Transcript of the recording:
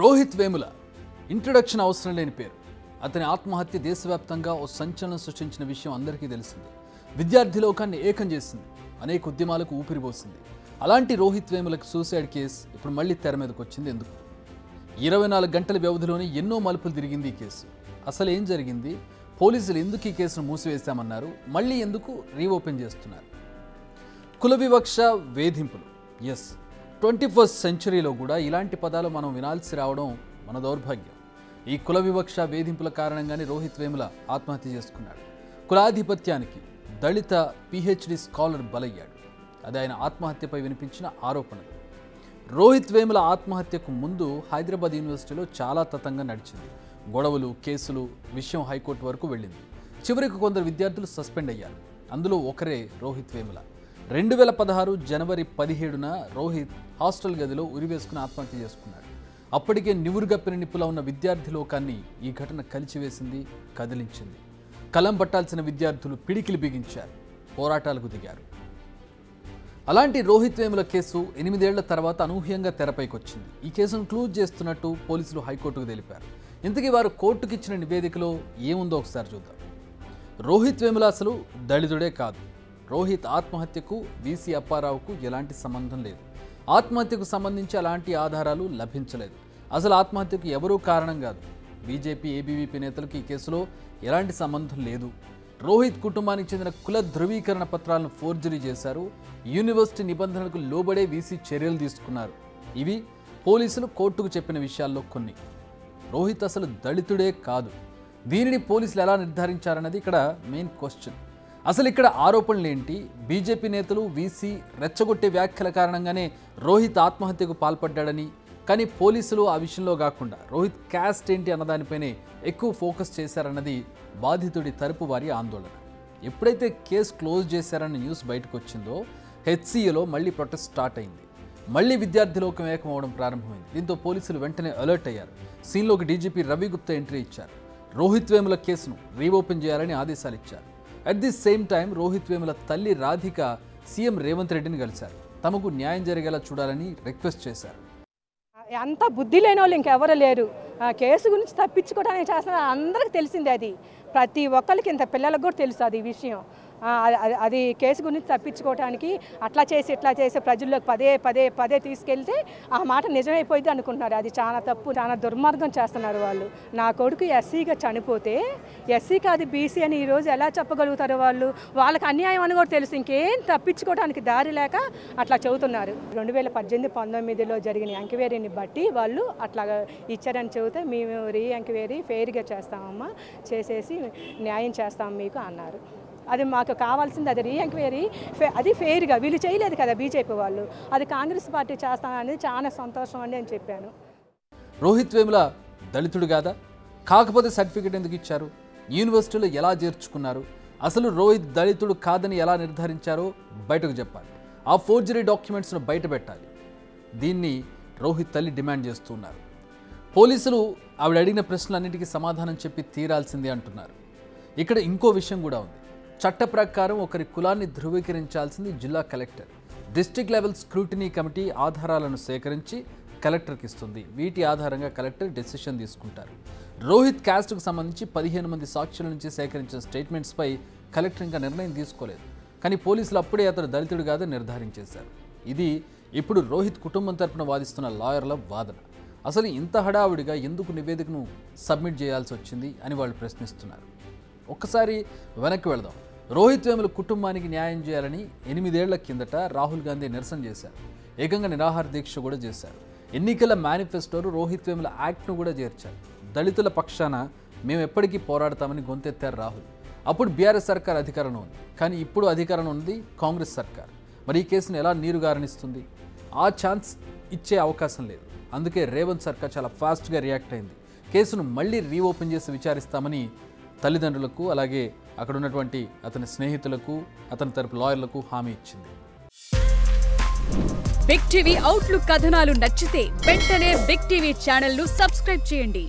Rohit Vemula introduction అవసరం లేని పేరు. అతని ఆత్మహత్య దేశవ్యాప్తంగా ఓ సంచలనం సృష్టించిన విషయం అందరికీ తెలిసింది. విద్యార్థి లోకాన్ని ఏకం చేసింది, అనేక ఉద్యమాలకు ఊపిరిపోసింది. అలాంటి రోహిత్ వేములకు సూసైడ్ కేసు ఇప్పుడు మళ్ళీ తెర మీదకి వచ్చింది. ఎందుకు? 24 గంటల వ్యవధిలోనే ఎన్నో మలుపులు తిరిగింది ఈ కేసు. అసలు ఏం జరిగింది? పోలీసులు ఎందుకు ఈ కేసును మూసివేశామన్నారు? మళ్ళీ ఎందుకు రీఓపెన్ చేస్తున్నారు? కుల వివక్ష వేధింపులు. ఎస్, 21st సెంచరీలో కూడా ఇలాంటి పదాలు మనం వినాల్సి రావడం మన దౌర్భాగ్యం. ఈ కుల వివక్ష వేధింపుల కారణంగానే రోహిత్ వేముల ఆత్మహత్య చేసుకున్నాడు. కులాధిపత్యానికి దళిత PhD స్కాలర్ బలయ్యాడు. అది ఆయన ఆత్మహత్యపై వినిపించిన ఆరోపణలు. రోహిత్ వేముల ఆత్మహత్యకు ముందు హైదరాబాద్ యూనివర్సిటీలో చాలా తతంగా నడిచింది. గొడవలు, కేసులు, విషయం హైకోర్టు వరకు వెళ్ళింది. చివరికి కొందరు విద్యార్థులు సస్పెండ్ అయ్యారు. అందులో ఒకరే రోహిత్ వేముల. 2016 జనవరి 17న రోహిత్ హాస్టల్ గదిలో ఉరివేసుకుని ఆత్మహత్య చేసుకున్నాడు. అప్పటికే నివురుగప్పిన నిప్పులా ఉన్న విద్యార్థి లోకాన్ని ఈ ఘటన కలిచివేసింది, కదిలించింది. కలం పట్టాల్సిన విద్యార్థులు పిడికిలి బిగించారు, పోరాటాలకు దిగారు. అలాంటి రోహిత్ వేముల కేసు 8 ఏళ్ల తర్వాత అనూహ్యంగా తెరపైకి వచ్చింది. ఈ కేసును క్లోజ్ చేస్తున్నట్టు పోలీసులు హైకోర్టుకు తెలిపారు. ఇంతకీ వారు కోర్టుకు ఇచ్చిన నివేదికలో ఏముందో ఒకసారి చూద్దాం. రోహిత్ వేముల అసలు దళితుడే కాదు. రోహిత్ ఆత్మహత్యకు VC అప్పారావుకు ఎలాంటి సంబంధం లేదు. ఆత్మహత్యకు సంబంధించి అలాంటి ఆధారాలు లభించలేదు. అసలు ఆత్మహత్యకు ఎవరూ కారణం కాదు. బీజేపీ, ABVP నేతలకు ఈ కేసులో ఎలాంటి సంబంధం లేదు. రోహిత్ కుటుంబానికి చెందిన కుల ధృవీకరణ పత్రాలను ఫోర్జరీ చేశారు. యూనివర్సిటీ నిబంధనలకు లోబడే VC చర్యలు తీసుకున్నారు. ఇవి పోలీసులు కోర్టుకు చెప్పిన విషయాల్లో కొన్ని. రోహిత్ అసలు దళితుడే కాదు. దీనిని పోలీసులు ఎలా నిర్ధారించారన్నది ఇక్కడ మెయిన్ క్వశ్చన్. అసలు ఇక్కడ ఆరోపణలు ఏంటి? బీజేపీ నేతలు VC రెచ్చగొట్టే వ్యాఖ్యల కారణంగానే రోహిత్ ఆత్మహత్యకు పాల్పడ్డాడని, కానీ పోలీసులు ఆ విషయంలో కాకుండా రోహిత్ క్యాస్ట్ ఏంటి అన్నదానిపైనే ఎక్కువ ఫోకస్ చేశారన్నది బాధితుడి తరపు వారి ఆందోళన. ఎప్పుడైతే కేసు క్లోజ్ చేశారన్న న్యూస్ బయటకు వచ్చిందో HCAలో మళ్ళీ ప్రొటెస్ట్ స్టార్ట్ అయింది. మళ్ళీ విద్యార్థి లోకం ఏకమవడం ప్రారంభమైంది. దీంతో పోలీసులు వెంటనే అలర్ట్ అయ్యారు. సీన్లోకి DGP రవి గుప్తా ఎంట్రీ ఇచ్చారు. రోహిత్ వేముల కేసును రీఓపెన్ చేయాలని ఆదేశాలు ఇచ్చారు. At the same time Rohit Vemula తల్లి రాధిక సీఎం రేవంత్ రెడ్డిని కలిశారు. తమకు న్యాయం జరిగేలా చూడాలని రిక్వెస్ట్ చేశారు. అంత బుద్ధి లేని వాళ్ళు ఇంకెవరు లేరు. కేసు గురించి తప్పించుకోవడానికి చేస్తున్నారు. అందరికి తెలిసింది. అది ప్రతి ఒక్కరికి, ఇంత పిల్లలకు కూడా తెలుసు అది విషయం. అది కేసు గురించి తప్పించుకోవడానికి అట్లా చేసి ఇట్లా చేసి ప్రజల్లోకి పదే తీసుకెళ్తే ఆ మాట నిజమైపోయింది అనుకుంటున్నారు. అది చాలా తప్పు, చాలా దుర్మార్గం చేస్తున్నారు వాళ్ళు. నా కొడుకు SCగా చనిపోతే SC కాదు BC అని ఈరోజు ఎలా చెప్పగలుగుతారు వాళ్ళు? వాళ్ళకి అన్యాయం అని కూడా తెలుసు. ఇంకేం తప్పించుకోవడానికి దారి లేక అట్లా చెబుతున్నారు. 2018-19లో జరిగిన ఎంక్వైరీని బట్టి వాళ్ళు అట్లా ఇచ్చారని చెబితే మేము ఎంక్వైరీ ఫెయిర్గా చేస్తామమ్మా, చేసేసి న్యాయం చేస్తాం మీకు అన్నారు. అది మాకు కావాల్సింది. అది ఎంక్వైరీ అది ఫెయిర్గా వీళ్ళు చేయలేదు కదా బీజేపీ వాళ్ళు. అది కాంగ్రెస్ పార్టీ చేస్తామనేది చాలా సంతోషం అని నేను చెప్పాను. రోహిత్ వేముల దళితుడు కాదా? కాకపోతే సర్టిఫికేట్ ఎందుకు ఇచ్చారు? యూనివర్సిటీలో ఎలా చేర్చుకున్నారు? అసలు రోహిత్ దళితుడు కాదని ఎలా నిర్ధారించారో బయటకు చెప్పాలి. ఆ ఫోర్జరీ డాక్యుమెంట్స్ను బయట పెట్టాలి. దీన్ని రోహిత్ తల్లి డిమాండ్ చేస్తున్నారు. పోలీసులు ఆవిడ అడిగిన ప్రశ్నలన్నిటికీ సమాధానం చెప్పి తీరాల్సిందే అంటున్నారు. ఇక్కడ ఇంకో విషయం కూడా ఉంది. చట్ట ప్రకారం ఒకరి కులాన్ని ధృవీకరించాల్సింది జిల్లా collector. District level scrutiny committee ఆధారాలను సేకరించి కలెక్టర్కి ఇస్తుంది. వీటి ఆధారంగా కలెక్టర్ డెసిషన్ తీసుకుంటారు. రోహిత్ క్యాస్ట్కు సంబంధించి 15 మంది సాక్షుల నుంచి సేకరించిన స్టేట్మెంట్స్పై కలెక్టర్ ఇంకా నిర్ణయం తీసుకోలేదు. కానీ పోలీసులు అప్పుడే అతడు దళితుడు కాదని నిర్ధారించేశారు. ఇది ఇప్పుడు రోహిత్ కుటుంబం తరపున వాదిస్తున్న లాయర్ల వాదన. అసలు ఇంత హడావుడిగా ఎందుకు నివేదికను సబ్మిట్ చేయాల్సి వచ్చింది అని వాళ్ళు ప్రశ్నిస్తున్నారు. ఒక్కసారి వెనక్కి వెళదాం. రోహిత్ వేముల కుటుంబానికి న్యాయం చేయాలని 8 ఏళ్ల కిందట రాహుల్ గాంధీ నిరసన చేశారు. ఏకంగా నిరాహార దీక్ష కూడా చేశారు. ఎన్నికల మేనిఫెస్టోలో రోహిత్ వేముల యాక్ట్ను కూడా చేర్చారు. దళితుల పక్షాన మేము ఎప్పటికీ పోరాడతామని గొంతెత్తారు రాహుల్. అప్పుడు BRS సర్కార్ అధికారంలో ఉంది. కానీ ఇప్పుడు అధికారంలో ఉంది కాంగ్రెస్ సర్కార్. మరి ఈ కేసును ఎలా నీరుగారనిస్తుంది? ఆ ఛాన్స్ ఇచ్చే అవకాశం లేదు. అందుకే రేవంత్ సర్కార్ చాలా ఫాస్ట్గా రియాక్ట్ అయింది. కేసును మళ్ళీ రీఓపెన్ చేసి విచారిస్తామని తల్లిదండ్రులకు, అలాగే అక్కడ ఉన్నటువంటి అతని స్నేహితులకు, అతని తరపు లాయర్లకు హామీ ఇచ్చింది. బిగ్ టీవీ అవుట్లుక్ కథనాలు నచ్చితే వెంటనే బిగ్ టీవీ ఛానల్ ను సబ్స్క్రైబ్ చేయండి.